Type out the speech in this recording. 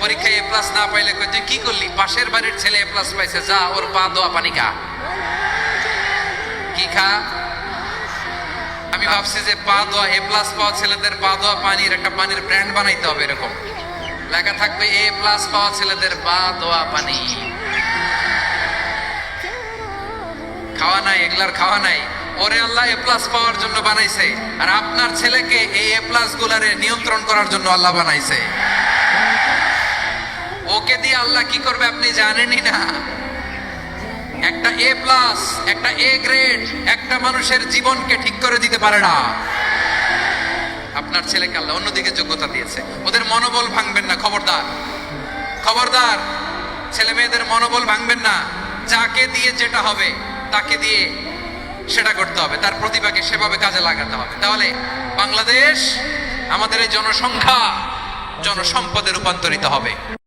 পরীক্ষায় এ প্লাস না পাইলে কই তুই কি করলি? পাশের বাড়ির ছেলে এ প্লাস পাইছে, যা ওর পা দোয়া পানি খা। কি খা? আমি ভাবছি যে পা দোয়া এ প্লাস পাওয়া ছেলেদের পা দোয়া পানির একটা পানির ব্র্যান্ড বানাইতে হবে, এরকম লেখা থাকবে এ প্লাস পাওয়া ছেলেদের পা দোয়া পানি। খাওয়া নাই, এগুলার খাওয়া নাই। ওরে আল্লাহ এ প্লাস পাওয়ার জন্য বানাইছে, আর আপনার ছেলেকে এই এ প্লাস গুলারে নিয়ন্ত্রণ করার জন্য আল্লাহ বানাইছে। ওকে দিয়ে আল্লাহ কি করবে আপনি জানেনই না। একটা এ প্লাস, একটা এ গ্রেড একটা মানুষের জীবনকে ঠিক করে দিতে পারে না। আপনার ছেলেকে আল্লাহ অন্যদিকে যোগ্যতা দিয়েছে। ওদের মনোবল ভাঙবেন না, খবরদার খবরদার। ছেলে মেয়েদের মনোবল ভাঙবেন না। যাকে দিয়ে যেটা হবে তাকে দিয়ে সেটা করতে হবে, তার প্রতিভাকে সেভাবে কাজে লাগাতে হবে। তাহলে বাংলাদেশ আমাদের এই জনসংখ্যা জনসম্পদে রূপান্তরিত হবে।